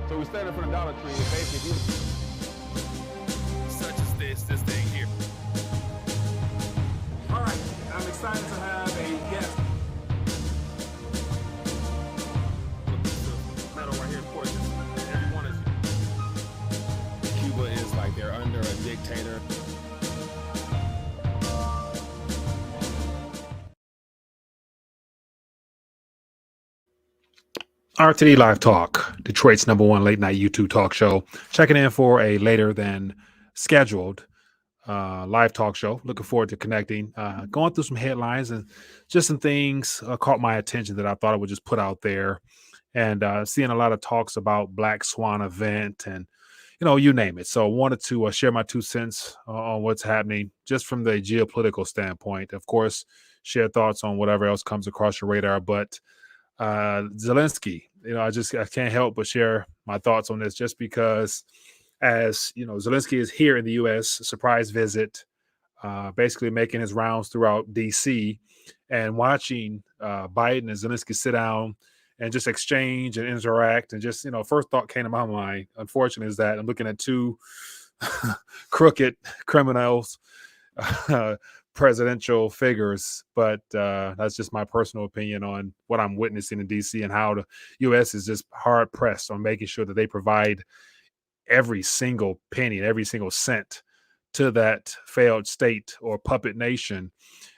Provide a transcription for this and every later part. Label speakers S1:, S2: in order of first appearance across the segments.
S1: So we stand in front of Dollar Tree and basically,
S2: such as this thing here.
S3: All right, I'm excited to have a guest.
S2: Metal right here, of course. Everyone is.
S1: Cuba is like they're under a dictator.
S3: RTD Live Talk, Detroit's #1 late night YouTube talk show. Checking in for a later than scheduled live talk show. Looking forward to connecting, going through some headlines and just some things caught my attention that I thought I would just put out there. And seeing a lot of talks about Black Swan event and, you name it. So I wanted to share my 2 cents on what's happening just from the geopolitical standpoint. Of course, share thoughts on whatever else comes across your radar. But Zelensky, I can't help but share my thoughts on this just because, as Zelensky is here in the U.S., surprise visit, basically making his rounds throughout D.C. and watching Biden and Zelensky sit down and just exchange and interact. And just, first thought came to my mind, unfortunately, is that I'm looking at two crooked criminals, presidential figures. But that's just my personal opinion on what I'm witnessing in DC and how the U.S. is just hard pressed on making sure that they provide every single penny and every single cent to that failed state or puppet nation.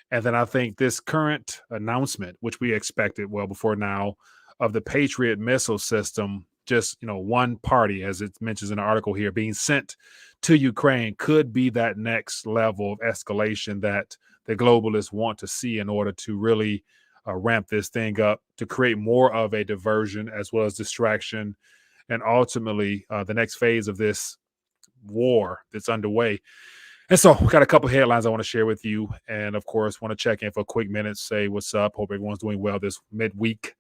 S3: And then I think this current announcement, which we expected well before now, of the Patriot missile system, just one party, as it mentions in the article here, being sent to Ukraine, could be that next level of escalation that the globalists want to see in order to really ramp this thing up, to create more of a diversion as well as distraction, and ultimately the next phase of this war that's underway. And so we got a couple headlines I want to share with you, and of course want to check in for a quick minute, say what's up, hope everyone's doing well this midweek.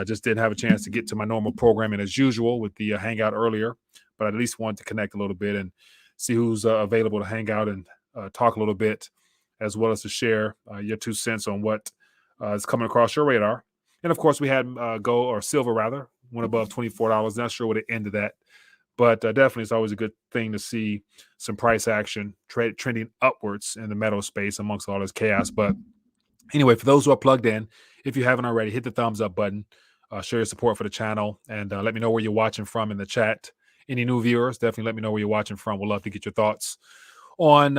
S3: Just didn't have a chance to get to my normal programming as usual with the hangout earlier, but I at least wanted to connect a little bit and see who's available to hang out and talk a little bit, as well as to share your 2 cents on what is coming across your radar. And of course, we had gold or silver rather, went above $24. Not sure what it ended at, but definitely it's always a good thing to see some price action trending upwards in the metal space amongst all this chaos. But anyway, for those who are plugged in, if you haven't already, hit the thumbs up button, show your support for the channel, and let me know where you're watching from in the chat. Any new viewers, definitely let me know where you're watching from. We'd love to get your thoughts on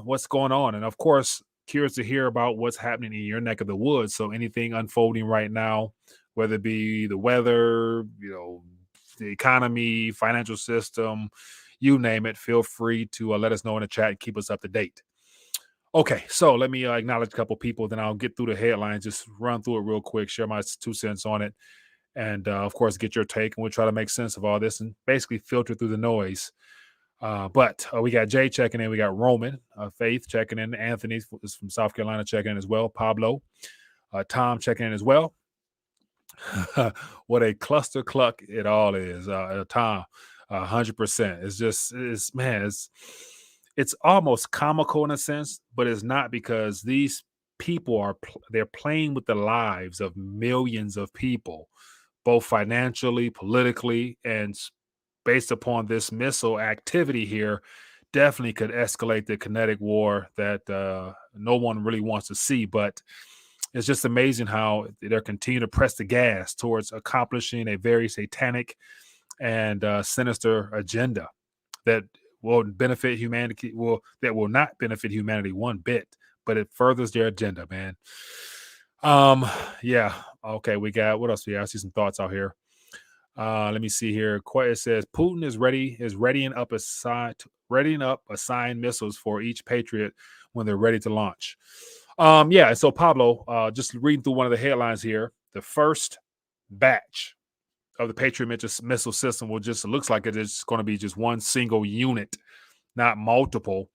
S3: what's going on. And of course, curious to hear about what's happening in your neck of the woods. So anything unfolding right now, whether it be the weather, the economy, financial system, you name it, feel free to let us know in the chat and keep us up to date. Okay, so let me acknowledge a couple people, then I'll get through the headlines, just run through it real quick, share my 2 cents on it, and of course, get your take, and we'll try to make sense of all this and basically filter through the noise. But we got Jay checking in, we got Roman, Faith checking in, Anthony is from South Carolina checking in as well, Pablo, Tom checking in as well. What a cluster cluck it all is, Tom, 100%. It's almost comical in a sense, but it's not, because these people they're playing with the lives of millions of people, both financially, politically, and based upon this missile activity here, definitely could escalate the kinetic war that no one really wants to see. But it's just amazing how they're continuing to press the gas towards accomplishing a very satanic and sinister agenda that will benefit humanity. That will not benefit humanity one bit, but it furthers their agenda, man. Yeah. Okay, we got what else? I see some thoughts out here. Let me see here. It says Putin is readying up assigned missiles for each Patriot when they're ready to launch. Yeah. So Pablo, just reading through one of the headlines here, the first batch of the Patriot missile system looks like it is going to be just one single unit, not multiple.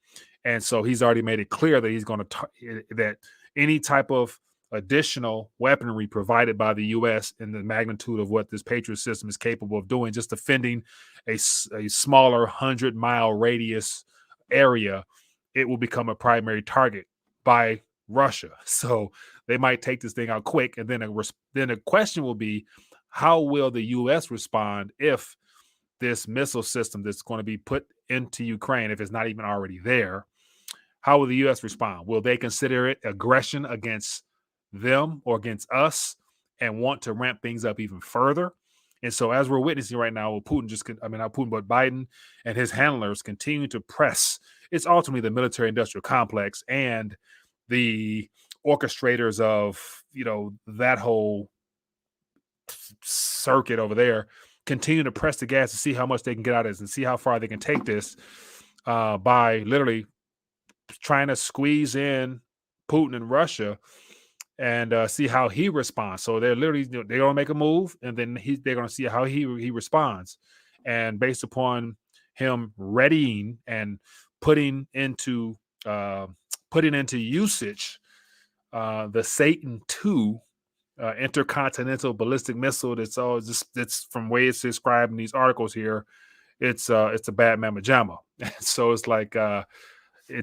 S3: And so he's already made it clear that he's going to that any type of additional weaponry provided by the U.S. in the magnitude of what this Patriot system is capable of doing, just defending a smaller 100-mile radius area, it will become a primary target by Russia. So they might take this thing out quick, and then the question will be, how will the U.S. respond if this missile system that's going to be put into Ukraine, if it's not even already there, how will the U.S. respond? Will they consider it aggression against them or against us and want to ramp things up even further? And so, as we're witnessing right now, not Putin, but Biden and his handlers continue to press. It's ultimately the military-industrial complex and the orchestrators of, that whole circuit over there continue to press the gas to see how much they can get out of this and see how far they can take this by literally trying to squeeze in Putin in Russia and see how he responds. So they're literally they're going to make a move, and then they're going to see how he responds, and based upon him readying and putting into usage the Satan II intercontinental ballistic missile. That's from way it's described in these articles here. It's a bad mamma jamma. So it's like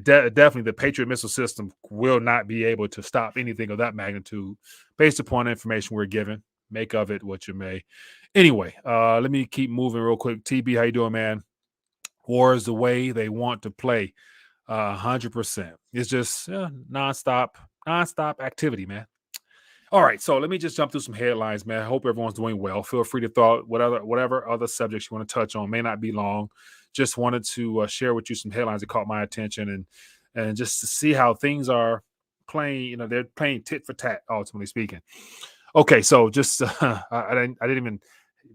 S3: definitely the Patriot missile system will not be able to stop anything of that magnitude based upon the information we're given. Make of it what you may. Anyway, let me keep moving real quick. TB, how you doing, man? War is the way they want to play. 100%. It's just nonstop activity, man. All right, so let me just jump through some headlines, man. I hope everyone's doing well. Feel free to throw whatever other subjects you want to touch on. May not be long. Just wanted to share with you some headlines that caught my attention and just to see how things are playing. They're playing tit for tat, ultimately speaking. Okay, so just I didn't even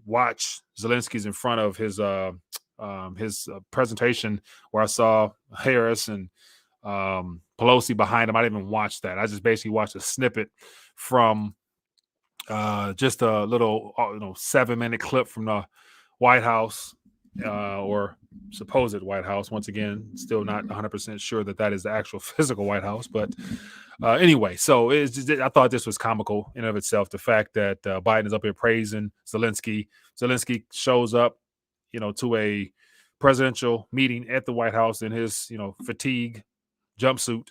S3: watch Zelensky's in front of his presentation where I saw Harris and Pelosi behind him. I didn't even watch that. I just basically watched a snippet from just a little 7-minute clip from the White House or supposed White House. Once again, still not 100% sure that is the actual physical White House, but anyway, so I thought this was comical in and of itself. The fact that Biden is up here praising Zelensky shows up to a presidential meeting at the White House in his fatigue jumpsuit,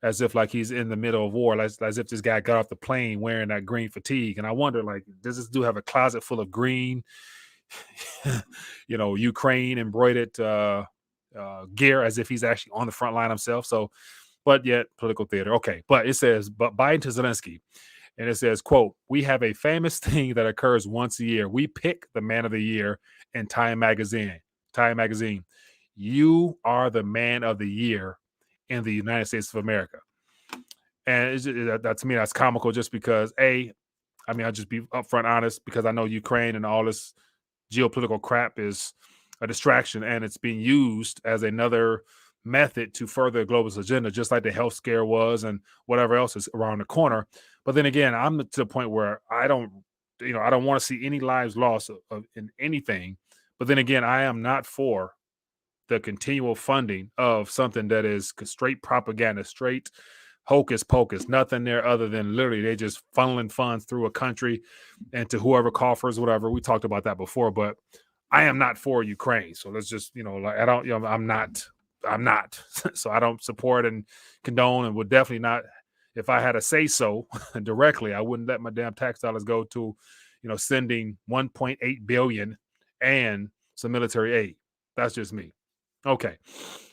S3: as if like he's in the middle of war, as if this guy got off the plane wearing that green fatigue. And I wonder, like, does this dude have a closet full of green, Ukraine embroidered gear, as if he's actually on the front line himself? So, but yet political theater. Okay, but it says, but Biden to Zelensky, and it says, quote, "We have a famous thing that occurs once a year. We pick the man of the year in Time Magazine. You are the man of the year in the United States of America." And that to me, that's comical, just because I'll just be upfront honest, because I know Ukraine and all this geopolitical crap is a distraction, and it's being used as another method to further globalist agenda, just like the health scare was and whatever else is around the corner. But then again, I'm to the point where I don't want to see any lives lost in anything. But then again, I am not for the continual funding of something that is straight propaganda, straight hocus pocus, nothing there other than literally they just funneling funds through a country and to whoever coffers, whatever. We talked about that before, but I am not for Ukraine. So let's just, I'm not. So I don't support and condone, and would definitely not, if I had to say so directly, I wouldn't let my damn tax dollars go to, sending 1.8 billion and some military aid. That's just me. Okay.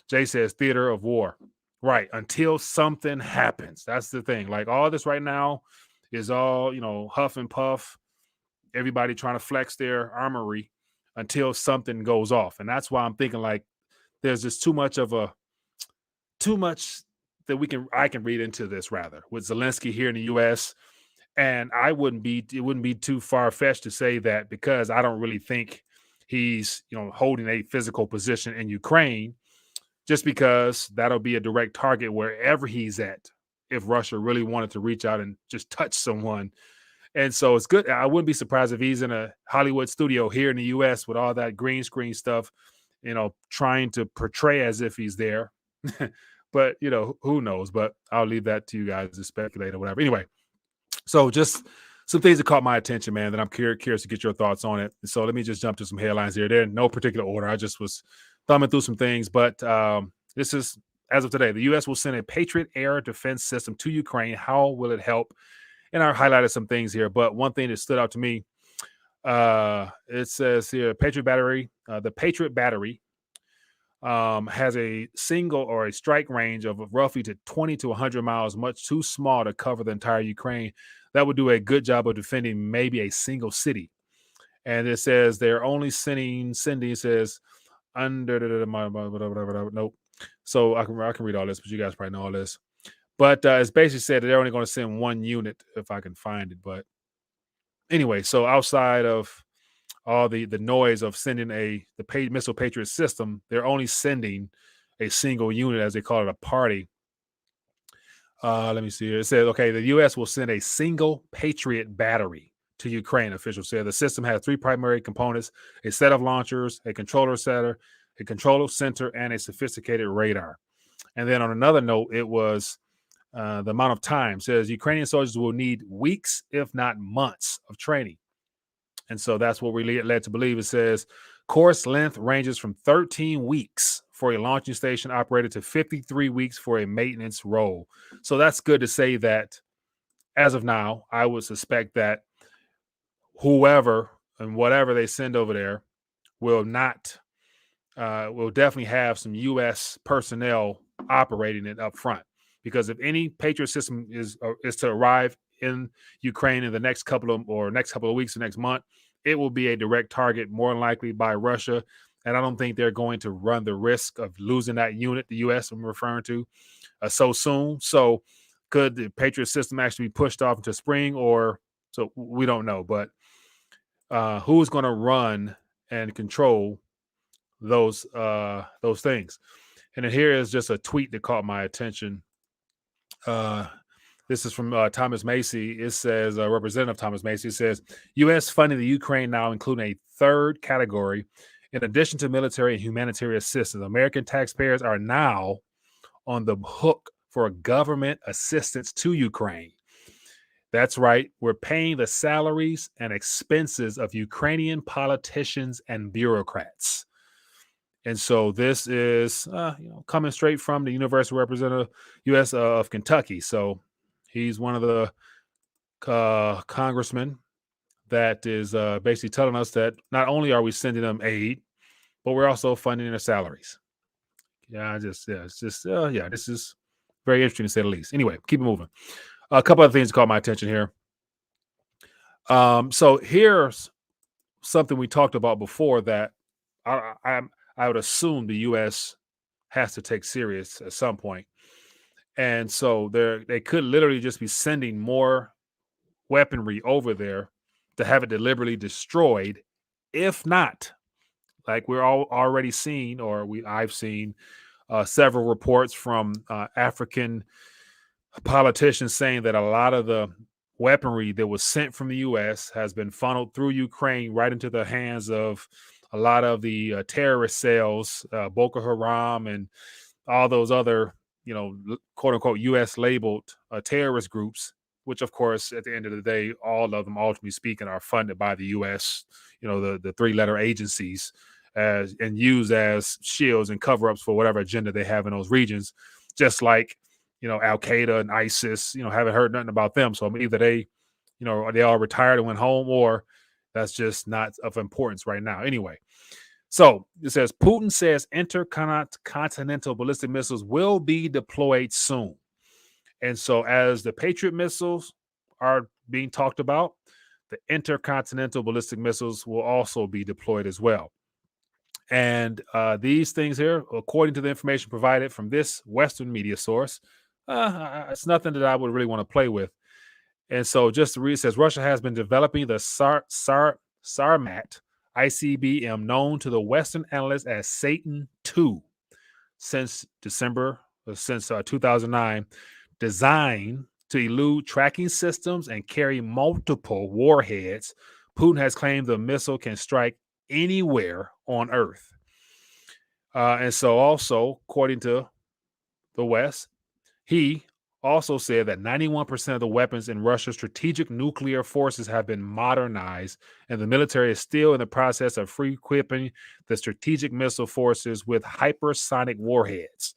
S3: Jay says theater of war. Right. Until something happens. That's the thing. Like, all this right now is all, huff and puff, everybody trying to flex their armory until something goes off. And that's why I'm thinking, like, there's just too much that I can read into this, rather, with Zelensky here in the US. And it wouldn't be too far-fetched to say that, because I don't really think he's, holding a physical position in Ukraine, just because that'll be a direct target wherever he's at if Russia really wanted to reach out and just touch someone. And so it's good. I wouldn't be surprised if he's in a Hollywood studio here in the US with all that green screen stuff, trying to portray as if he's there. But, who knows? But I'll leave that to you guys to speculate or whatever. Anyway, so just some things that caught my attention, man, that I'm curious to get your thoughts on it. So let me just jump to some headlines here. They're in no particular order. I just was thumbing through some things. But this is, as of today, the U.S. will send a Patriot air defense system to Ukraine. How will it help? And I highlighted some things here. But one thing that stood out to me, It says here, Patriot battery. The Patriot battery has a single or a strike range of roughly to 20 to 100 miles, much too small to cover the entire Ukraine. That would do a good job of defending maybe a single city. And it says they're only sending. It says under nope. So I can read all this, but you guys probably know all this. But it's basically said that they're only going to send one unit if I can find it. But anyway, so outside of all the noise of sending the missile Patriot system, they're only sending a single unit, as they call it, a party. Let me see here. It says, okay, the U.S. will send a single Patriot battery to Ukraine, officials said. The system has three primary components: a set of launchers, a controller center, and a sophisticated radar. And then on another note, it was the amount of time. It says Ukrainian soldiers will need weeks, if not months, of training. And so that's what we led to believe. It says course length ranges from 13 weeks for a launching station operator to 53 weeks for a maintenance role. So that's good to say that as of now, I would suspect that whoever and whatever they send over there will definitely have some U.S. personnel operating it up front. Because if any Patriot system is to arrive in Ukraine in the next couple of weeks or next month, it will be a direct target, more than likely by Russia. And I don't think they're going to run the risk of losing that unit, the U.S. I'm referring to, so soon. So could the Patriot system actually be pushed off into spring, or so we don't know. But who's going to run and control those things? And then here is just a tweet that caught my attention. This is from Thomas Macy. It says, Representative Thomas Macy says, U.S. funding the Ukraine now, including a third category, in addition to military and humanitarian assistance. American taxpayers are now on the hook for government assistance to Ukraine. That's right. We're paying the salaries and expenses of Ukrainian politicians and bureaucrats. And so this is coming straight from the Universal Representative U.S. Of Kentucky. So he's one of the congressmen that is basically telling us that not only are we sending them aid, but we're also funding their salaries. This is very interesting to say the least. Anyway, keep it moving. A couple of things caught my attention here. So here's something we talked about before that I would assume the U.S. has to take serious at some point. And so they could literally just be sending more weaponry over there to have it deliberately destroyed. If not, like we're all already seen, I've seen several reports from African politicians saying that a lot of the weaponry that was sent from the U.S. has been funneled through Ukraine right into the hands of a lot of the terrorist cells, Boko Haram, and all those other, quote unquote, U.S. labeled terrorist groups, which, of course, at the end of the day, all of them, ultimately speaking, are funded by the U.S., the three-letter agencies, and used as shields and cover-ups for whatever agenda they have in those regions, just like, Al Qaeda and ISIS, haven't heard nothing about them. So either they all retired and went home, or that's just not of importance right now. Anyway, so it says Putin says intercontinental ballistic missiles will be deployed soon. And so as the Patriot missiles are being talked about, the intercontinental ballistic missiles will also be deployed as well. And these things here, according to the information provided from this Western media source, it's nothing that I would really want to play with. And so just to read, it says Russia has been developing the Sarmat ICBM, known to the Western analysts as Satan II, since 2009, designed to elude tracking systems and carry multiple warheads. Putin has claimed the missile can strike anywhere on Earth. And so also, according to the West, he also said that 91% of the weapons in Russia's strategic nuclear forces have been modernized, and the military is still in the process of re-equipping the strategic missile forces with hypersonic warheads.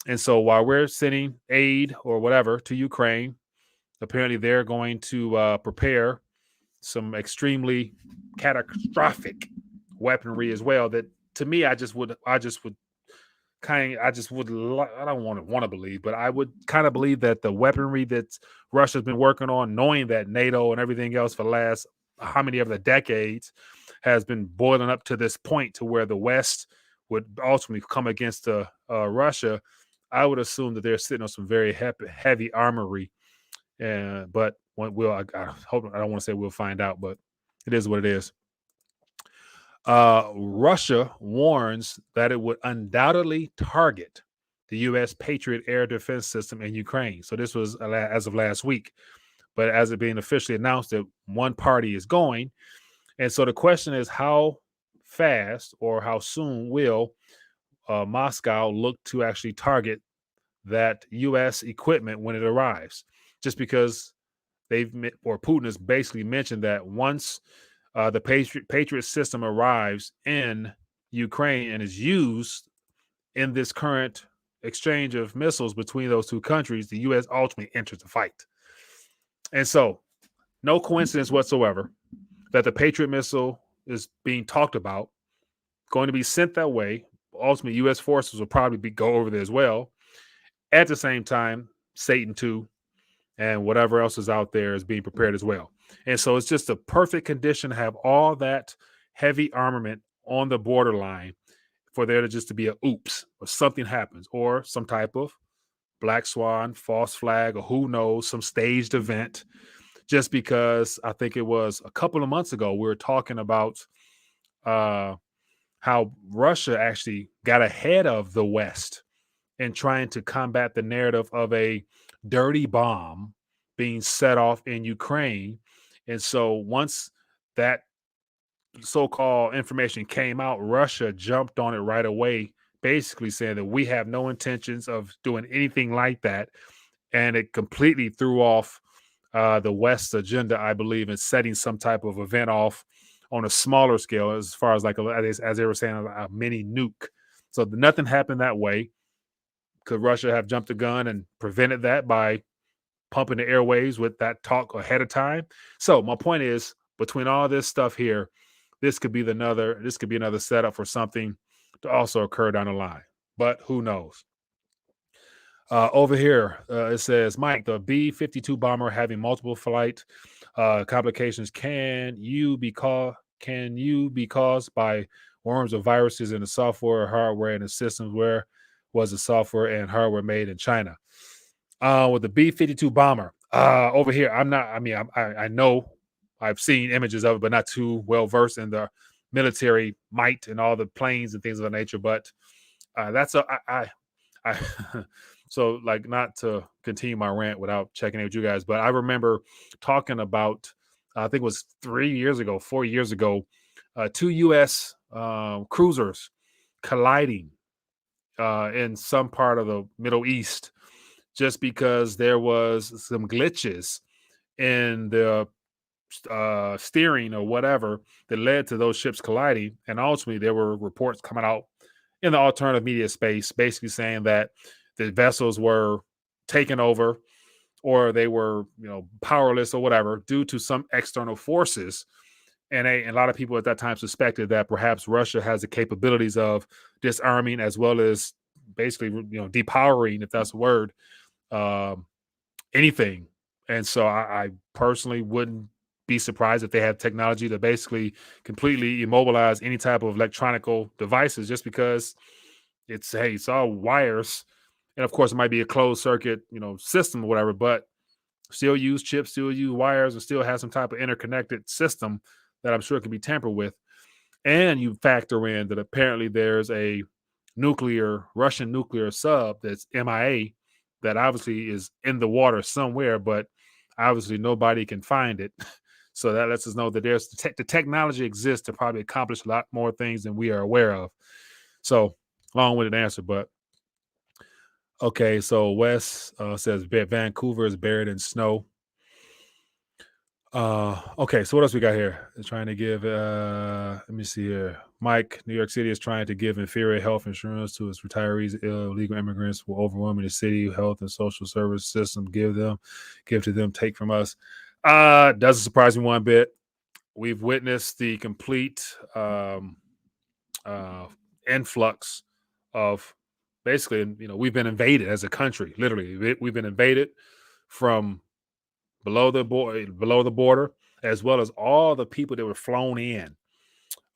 S3: And so while we're sending aid or whatever to Ukraine, apparently they're going to prepare some extremely catastrophic weaponry as well. That to me, I don't want to believe, but I would kind of believe that the weaponry that Russia's been working on, knowing that NATO and everything else for the last how many of the decades has been boiling up to this point to where the West would ultimately come against Russia. I would assume that they're sitting on some very heavy armory. But I hope, I don't want to say we'll find out, but it is what it is. Russia warns that it would undoubtedly target the U.S. Patriot air defense system in Ukraine. So this was as of last week, but as it being officially announced that one party is going. And so the question is, how fast or how soon will Moscow look to actually target that U.S. equipment when it arrives? Just because Putin has basically mentioned that once the Patriot system arrives in Ukraine and is used in this current exchange of missiles between those two countries, the U.S. ultimately enters the fight. And so, no coincidence whatsoever that the Patriot missile is being talked about, going to be sent that way. Ultimately, U.S. forces will probably go over there as well. At the same time, Satan 2 and whatever else is out there is being prepared as well. And so it's just a perfect condition to have all that heavy armament on the borderline for there to just to be a oops or something happens or some type of black swan, false flag, or who knows, some staged event. Just because I think it was a couple of months ago, we were talking about how Russia actually got ahead of the West in trying to combat the narrative of a dirty bomb being set off in Ukraine. And so once that so-called information came out, Russia jumped on it right away, basically saying that we have no intentions of doing anything like that. And it completely threw off the West's agenda, I believe, in setting some type of event off on a smaller scale, as far as like, as they were saying, a mini nuke. So nothing happened that way. Could Russia have jumped the gun and prevented that by pumping the airwaves with that talk ahead of time? So my point is, between all this stuff here, this could be another setup for something to also occur down the line. But who knows? Over here, it says, Mike, the B-52 bomber having multiple flight complications. Can you be caused by worms or viruses in the software or hardware in the systems? Where was the software and hardware made in China? With the B-52 bomber over here, I know I've seen images of it, but not too well versed in the military might and all the planes and things of that nature. But so, like, not to continue my rant without checking in with you guys, but I remember talking about, I think it was 4 years ago, two U.S. Cruisers colliding in some part of the Middle East, just because there was some glitches in the steering or whatever that led to those ships colliding. And ultimately, there were reports coming out in the alternative media space, basically saying that the vessels were taken over or they were, powerless or whatever due to some external forces. And a lot of people at that time suspected that perhaps Russia has the capabilities of disarming as well as basically, depowering, if that's a word, anything. And so I personally wouldn't be surprised if they have technology to basically completely immobilize any type of electronical devices, just because it's all wires. And of course, it might be a closed circuit, system or whatever, but still use chips, still use wires, and still have some type of interconnected system that I'm sure can be tampered with. And you factor in that apparently there's a Russian nuclear sub that's MIA that obviously is in the water somewhere, but obviously nobody can find it. So that lets us know that there's the technology exists to probably accomplish a lot more things than we are aware of. So long-winded answer, but okay. So Wes says Vancouver is buried in snow. Okay, so what else we got here? They're trying to give let me see here. Mike, New York City is trying to give inferior health insurance to its retirees. Illegal immigrants will overwhelming the city health and social service system. Give to them, take from us. Doesn't surprise me one bit. we've witnessed the complete influx of basically, we've been invaded as a country. Literally, we've been invaded from below the border, as well as all the people that were flown in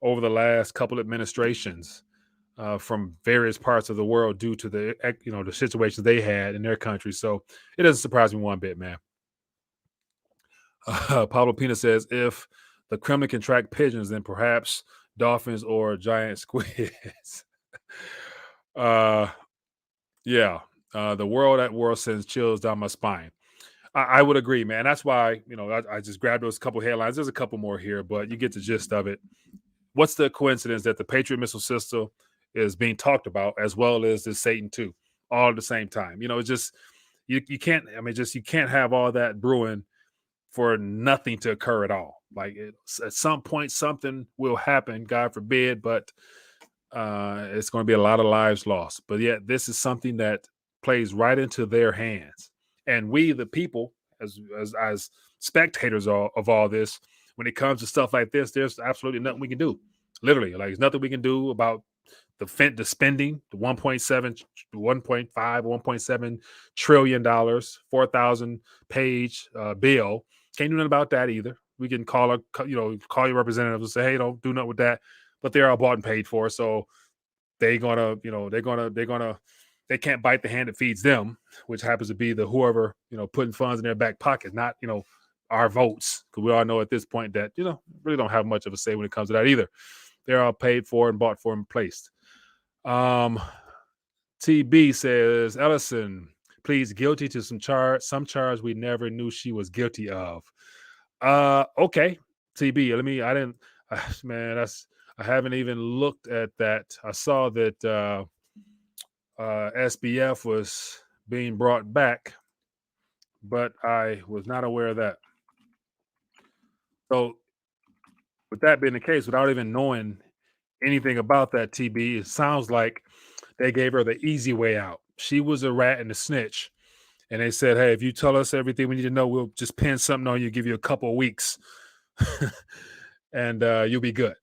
S3: over the last couple administrations from various parts of the world due to the situations they had in their country. So it doesn't surprise me one bit, man. Pablo Pina says, if the Kremlin can track pigeons, then perhaps dolphins or giant squids. Yeah. The world at war sends chills down my spine. I would agree, man. That's why, I just grabbed those couple headlines. There's a couple more here, but you get the gist of it. What's the coincidence that the Patriot missile system is being talked about as well as the Satan 2 all at the same time? It's just you can't. You can't have all that brewing for nothing to occur at all. Like at some point, something will happen, God forbid, but it's going to be a lot of lives lost. But yet, this is something that plays right into their hands, and we, the people, as spectators of all this, when it comes to stuff like this, there's absolutely nothing we can do. Literally, like there's nothing we can do about the spending, the 1.7, 1.5, 1.7 trillion dollars, 4,000 page bill. Can't do nothing about that either. We can call your representatives and say, hey, don't do nothing with that. But they're all bought and paid for, so they can't bite the hand that feeds them, which happens to be the whoever putting funds in their back pocket, not our votes, because we all know at this point that really don't have much of a say when it comes to that either. They're all paid for and bought for and placed. TB says, Ellison pleads guilty to some charge we never knew she was guilty of. Okay, TB. I haven't even looked at that. I saw that SBF was being brought back, but I was not aware of that. So with that being the case, without even knowing anything about that, TB, it sounds like they gave her the easy way out. She was a rat and a snitch. And they said, hey, if you tell us everything we need to know, we'll just pin something on you, give you a couple of weeks, and you'll be good.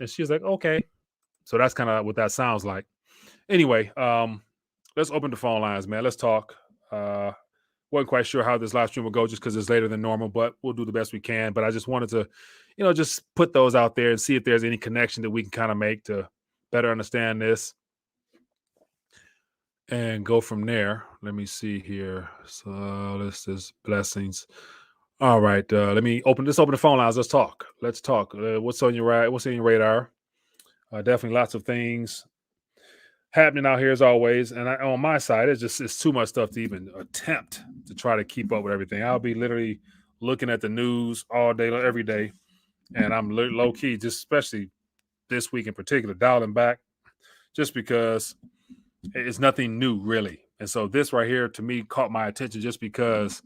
S3: And she was like, okay. So that's kind of what that sounds like. Anyway, let's open the phone lines, man. Let's talk. Wasn't quite sure how this live stream will go just because it's later than normal, but we'll do the best we can. But I just wanted to, just put those out there and see if there's any connection that we can kind of make to better understand this and go from there. Let me see here. So this is blessings. All right. Let's open the phone lines. Let's talk. What's on your What's on your radar? Definitely lots of things happening out here as always. And on my side, it's too much stuff to even attempt to try to keep up with everything. I'll be literally looking at the news all day, every day. And I'm low key, just especially this week in particular, dialing back just because it's nothing new really. And so this right here to me caught my attention just because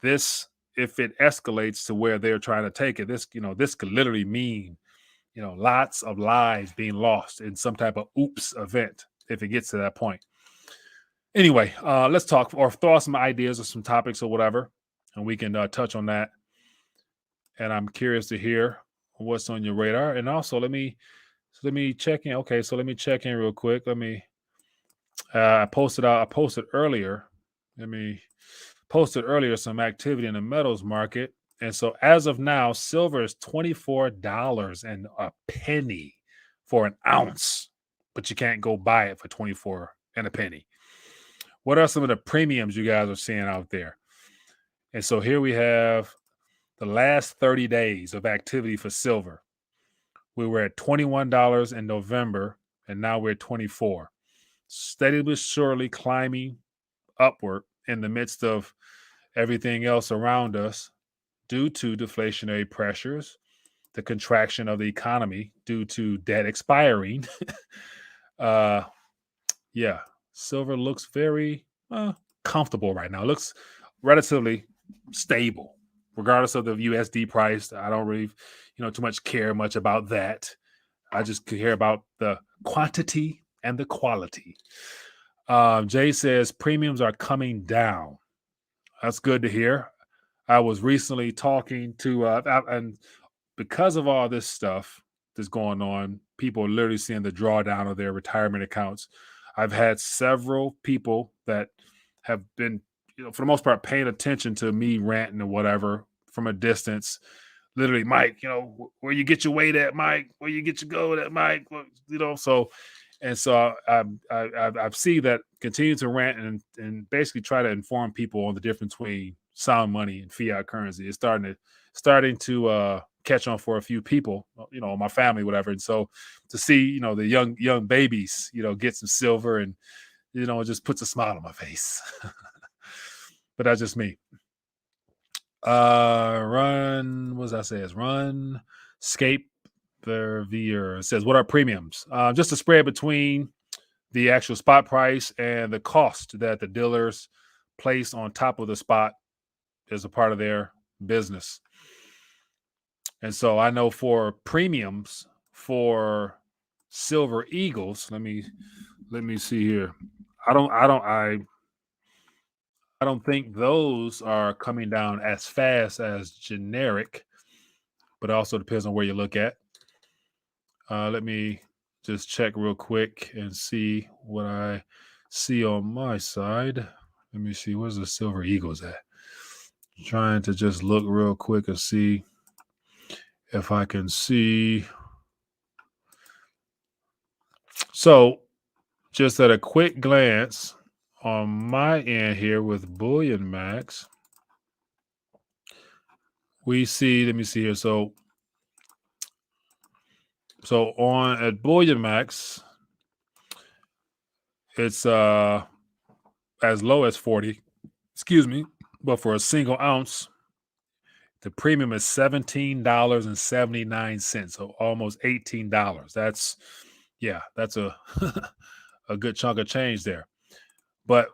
S3: this, if it escalates to where they're trying to take it, this could literally mean, lots of lives being lost in some type of oops event if it gets to that point. Anyway, let's talk or throw out some ideas or some topics or whatever, and we can touch on that. And I'm curious to hear what's on your radar. And also let me check in. Okay, so let me check in real quick. I posted earlier. Some activity in the metals market. And so as of now, silver is $24 and a penny for an ounce, but you can't go buy it for 24 and a penny. What are some of the premiums you guys are seeing out there? And so here we have the last 30 days of activity for silver. We were at $21 in November, and now we're at $24. Steadily but surely climbing upward in the midst of everything else around us due to deflationary pressures, the contraction of the economy due to debt expiring. Silver looks very comfortable right now. It looks relatively stable, regardless of the USD price. I don't really, too much care much about that. I just care about the quantity and the quality. Jay says premiums are coming down. That's good to hear. I was recently talking to, and because of all this stuff that's going on, people are literally seeing the drawdown of their retirement accounts. I've had several people that have been, for the most part, paying attention to me ranting or whatever from a distance. Literally, Mike, where you get your weight at, Mike, where you get your gold at, Mike, so. And so I've seen that continue to rant and basically try to inform people on the difference between sound money and fiat currency. It's starting to catch on for a few people, my family, whatever. And so to see, the young babies, get some silver and, it just puts a smile on my face. But that's just me. Run, what does that say? It's run, scape. The viewer says, what are premiums? Just a spread between the actual spot price and the cost that the dealers place on top of the spot as a part of their business. And so I know for premiums for Silver Eagles, let me see here. I don't think those are coming down as fast as generic, but it also depends on where you look at. Let me just check real quick and see what I see on my side. Let me see, where's the Silver Eagles at? Trying to just look real quick and see if I can see. So just at a quick glance on my end here with Bullion Max, we see, let me see here. So on at Bullion Max, it's as low as 40, but for a single ounce, the premium is $17.79, so almost $18. That's a a good chunk of change there. But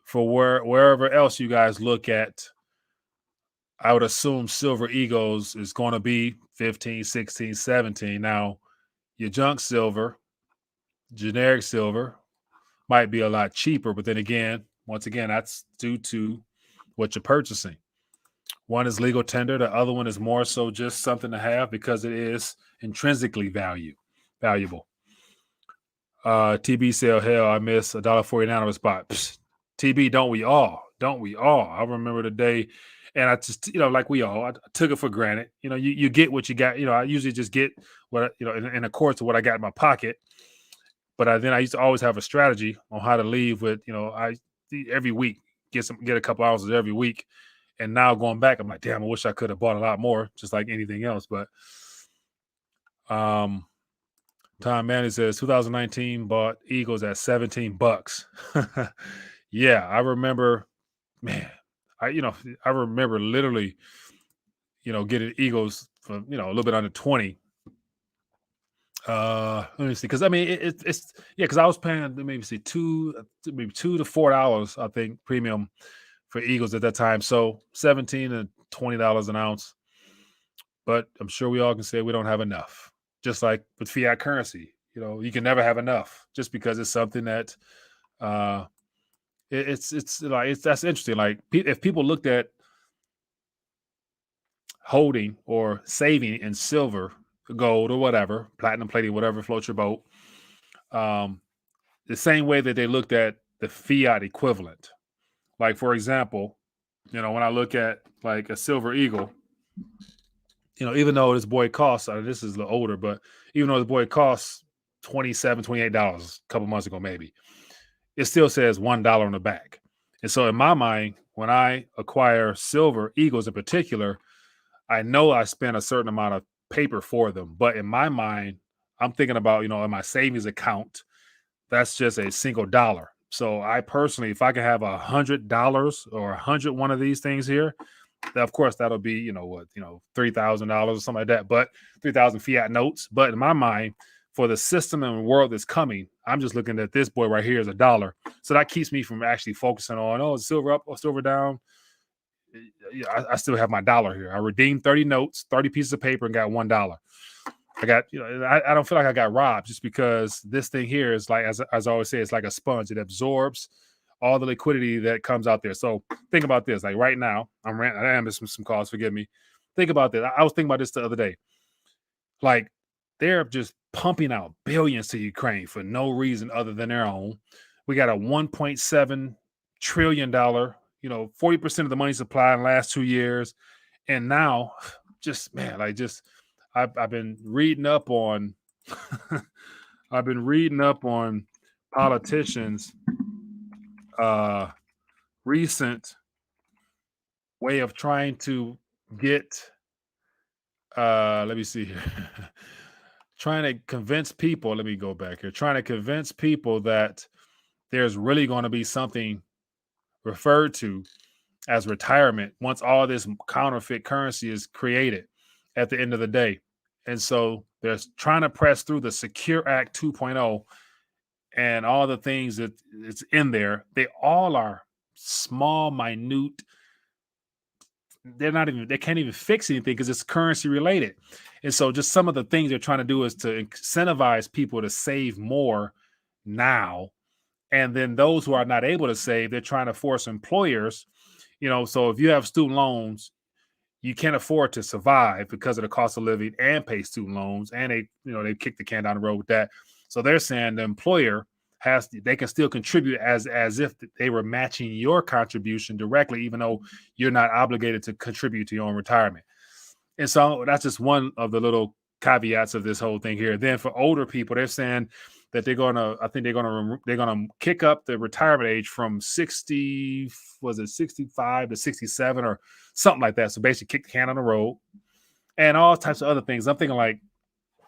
S3: for wherever else you guys look at, I would assume Silver Eagles is going to be 15, 16, 17. Now, your junk silver, generic silver, might be a lot cheaper, but then again, once again, that's due to what you're purchasing. One is legal tender. The other one is more so just something to have because it is intrinsically valuable. TB said, hell, I miss $1.49 on the spot. Psst, TB, don't we all? I remember the day, and I just, like we all, I took it for granted. You get what you got. I usually just get what, in accordance to what I got in my pocket. But then I used to always have a strategy on how to leave with, I every week get a couple ounces every week. And now going back, I'm like, damn, I wish I could have bought a lot more, just like anything else. But Tom Manny says 2019 bought Eagles at $17. Yeah, I remember, man. I remember literally, getting Eagles for a little bit under 20. Let me see, because I mean it's because I was paying maybe $2 to $4, I think, premium for Eagles at that time. So $17 to $20 an ounce. But I'm sure we all can say we don't have enough. Just like with fiat currency, you can never have enough just because it's something that it's like that's interesting. Like if people looked at holding or saving in silver, gold, or whatever, platinum, palladium, whatever floats your boat, the same way that they looked at the fiat equivalent. Like, for example, when I look at like a Silver Eagle, even though this boy costs, this is a little older, but even though this boy costs $27, $28 a couple months ago, maybe, it still says $1 on the back. And so in my mind, when I acquire Silver Eagles in particular, I know I spent a certain amount of paper for them. But in my mind, I'm thinking about, in my savings account, that's just a single dollar. So I personally, if I can have $100 or 100 one of these things here, of course, that'll be, $3,000 or something like that, but 3,000 fiat notes. But in my mind, for the system and world that's coming, I'm just looking at this boy right here as $1. So that keeps me from actually focusing on, silver up or silver down. I still have my dollar here. I redeemed 30 notes, 30 pieces of paper, and got $1. I got, I don't feel like I got robbed just because this thing here is like, as I always say, it's like a sponge. It absorbs all the liquidity that comes out there. So think about this. Like right now, I am missing some calls. Forgive me. Think about this. I was thinking about this the other day. Like they're just pumping out billions to Ukraine for no reason other than their own. We got a $1.7 trillion, 40% of the money supply in the last 2 years. And now just man, I've been reading up on I've been reading up on politicians recent way of trying to get let me see here. Trying to convince people, let me go back here. Trying to convince people that there's really going to be something referred to as retirement once all this counterfeit currency is created at the end of the day. And so they're trying to press through the Secure Act 2.0 and all the things that it's in there. They all are small, minute. They can't even fix anything because it's currency related. And so just some of the things they're trying to do is to incentivize people to save more now. And then those who are not able to save, they're trying to force employers, so if you have student loans, you can't afford to survive because of the cost of living and pay student loans. And they kick the can down the road with that. So they're saying the employer they can still contribute as if they were matching your contribution directly, even though you're not obligated to contribute to your own retirement. And so that's just one of the little caveats of this whole thing here. Then for older people, they're saying that they're going to kick up the retirement age from 65 to 67 or something like that. So basically kick the can on the road and all types of other things. I'm thinking like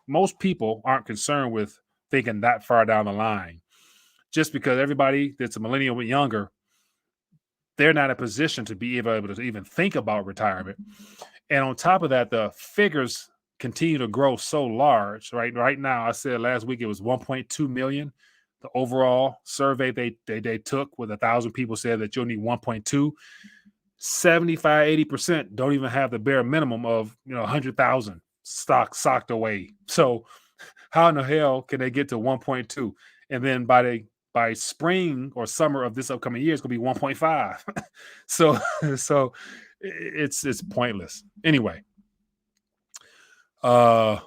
S3: most people aren't concerned with thinking that far down the line. Just because everybody that's a millennial and younger, they're not in a position to be able to even think about retirement. And on top of that, the figures continue to grow so large. Right now, I said last week it was 1.2 million. The overall survey they took with 1,000 people said that you'll need 1.2. 75-80% don't even have the bare minimum of 100,000 socked away. So how in the hell can they get to 1.2? And then by spring or summer of this upcoming year, it's going to be 1.5. so it's pointless. Anyway, Lloyd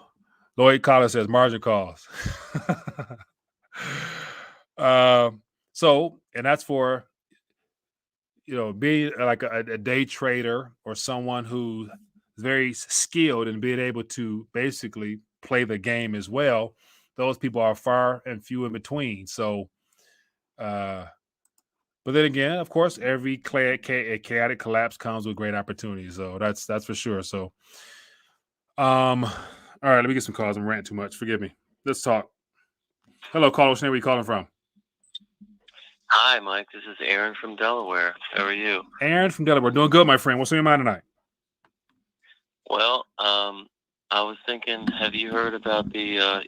S3: Collar says margin calls. And that's for, being like a day trader or someone who's very skilled in being able to basically play the game as well. Those people are far and few in between. So, but then again, of course, every chaotic collapse comes with great opportunities. So that's for sure. So, all right, let me get some calls. I'm ranting too much. Forgive me. Let's talk. Hello, caller. Where are you calling from?
S4: Hi, Mike. This is Aaron from Delaware. How are you?
S3: Aaron from Delaware. Doing good, my friend. What's on your mind tonight?
S4: Well, I was thinking, have you heard about the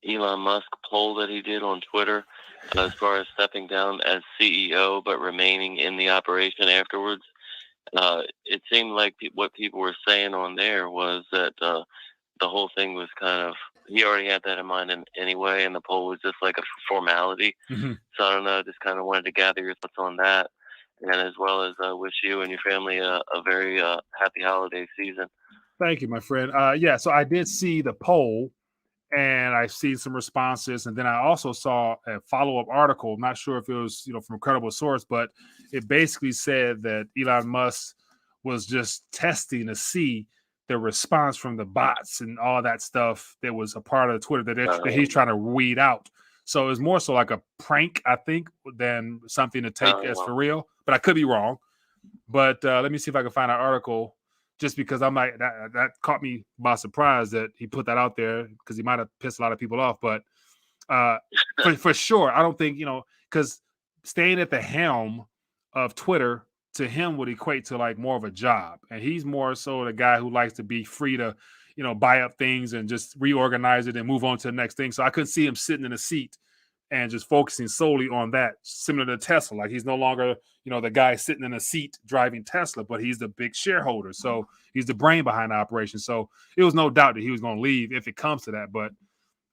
S4: Elon Musk poll that he did on Twitter as far as stepping down as CEO but remaining in the operation afterwards? It seemed like what people were saying on there was that the whole thing was kind of, he already had that in mind anyway, and the poll was just like a formality.
S3: Mm-hmm.
S4: So I don't know, just kind of wanted to gather your thoughts on that, and as well as wish you and your family a very happy holiday season.
S3: Thank you, my friend. Yeah, so I did see the poll, and I see some responses, and then I also saw a follow-up article. I'm not sure if it was from a credible source, but it basically said that Elon Musk was just testing to see the response from the bots and all that stuff that was a part of Twitter that he's trying to weed out. So it's more so like a prank, I think, than something to take as for real. But I could be wrong. But let me see if I can find an article. Just because I'm like that caught me by surprise that he put that out there because he might have pissed a lot of people off. But for sure, I don't think because staying at the helm of Twitter to him would equate to like more of a job, and he's more so the guy who likes to be free to buy up things and just reorganize it and move on to the next thing. So I couldn't see him sitting in a seat and just focusing solely on that, similar to Tesla. Like he's no longer, the guy sitting in a seat driving Tesla, but he's the big shareholder. So he's the brain behind the operation. So it was no doubt that he was going to leave if it comes to that. But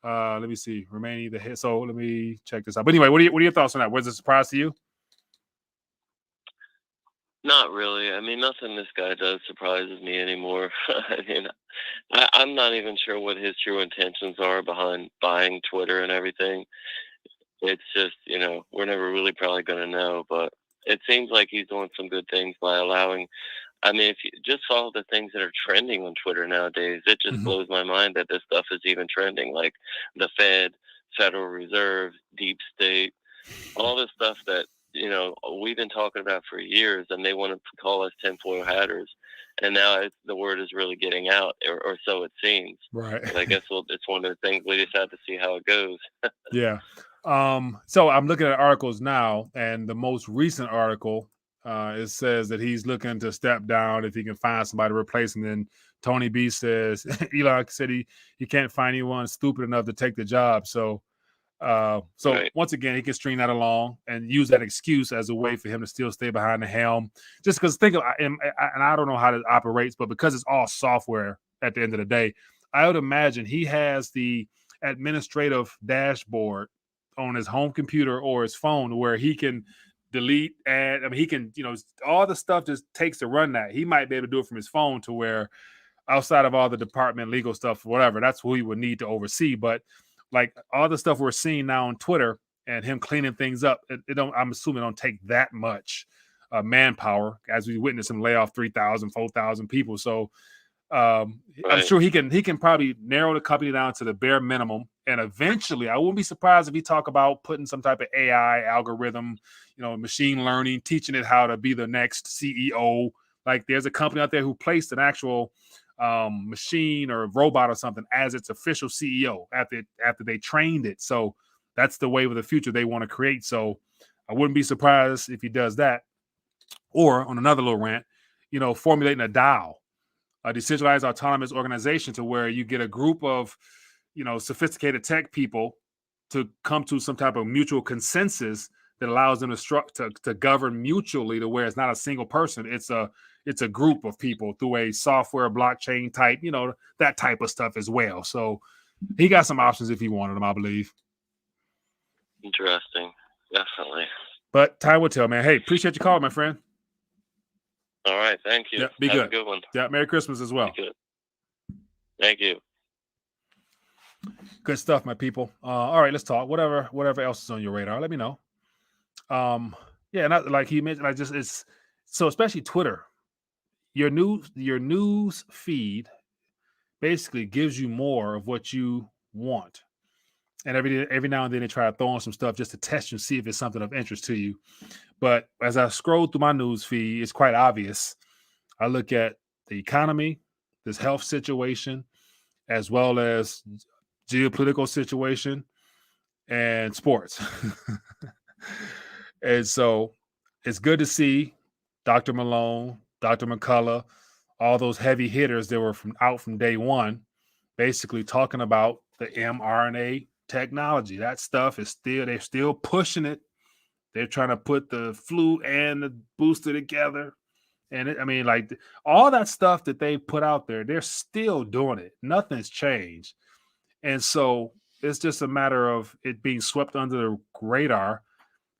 S3: let me see, remaining the hit. So let me check this out. But anyway, what are your thoughts on that? Was it a surprise to you?
S4: Not really. I mean, nothing this guy does surprises me anymore. I mean, I'm not even sure what his true intentions are behind buying Twitter and everything. It's just, we're never really probably going to know, but it seems like he's doing some good things by allowing. I mean, if you just follow the things that are trending on Twitter nowadays, it just
S3: Mhm.
S4: blows my mind that this stuff is even trending, like the Fed, Federal Reserve, deep state, all this stuff that, we've been talking about for years, and they want to call us tinfoil hatters. And now the word is really getting out, or so it seems.
S3: Right.
S4: But I guess it's one of the things we just have to see how it goes.
S3: Yeah. So I'm looking at articles now, and the most recent article, it says that he's looking to step down if he can find somebody to replace him. Then Tony B says Elon said he can't find anyone stupid enough to take the job. So
S4: Right.
S3: once again, he can string that along and use that excuse as a way for him to still stay behind the helm. Just because and I don't know how it operates, but because it's all software at the end of the day, I would imagine he has the administrative dashboard on his home computer or his phone where he can delete and he can, all the stuff just takes to run that. He might be able to do it from his phone to where outside of all the department legal stuff, whatever, that's who he would need to oversee. But like all the stuff we're seeing now on Twitter and him cleaning things up, I'm assuming it don't take that much manpower as we witness him lay off 3,000, 4,000 people. So I'm
S4: Right.
S3: sure he can probably narrow the company down to the bare minimum. And eventually, I wouldn't be surprised if he talk about putting some type of AI algorithm, machine learning, teaching it how to be the next CEO. Like there's a company out there who placed an actual machine or robot or something as its official CEO after they trained it. So that's the wave of the future they want to create. So I wouldn't be surprised if he does that. Or on another little rant, formulating a DAO, a decentralized autonomous organization, to where you get a group of sophisticated tech people to come to some type of mutual consensus that allows them to govern mutually, to where it's not a single person, it's a group of people through a software blockchain type, that type of stuff as well. So he got some options if he wanted them, I believe.
S4: Interesting. Definitely.
S3: But time will tell, man. Hey, appreciate your call, my friend.
S4: All right. Thank you.
S3: Yeah, be
S4: Have
S3: good.
S4: a good one.
S3: Yeah, Merry Christmas as well.
S4: Be good. Thank you.
S3: Good stuff, my people. All right, let's talk. Whatever else is on your radar, let me know. Yeah, not like he mentioned, it's so, especially Twitter. Your news feed basically gives you more of what you want. And every now and then they try to throw on some stuff just to test you and see if it's something of interest to you. But as I scroll through my news feed, it's quite obvious. I look at the economy, this health situation, as well as geopolitical situation and sports. And so it's good to see Dr. Malone, Dr. McCullough, all those heavy hitters that were out from day one, basically talking about the mRNA technology. That stuff is they're still pushing it. They're trying to put the flu and the booster together. And like all that stuff that they put out there, they're still doing it. Nothing's changed. And so it's just a matter of it being swept under the radar,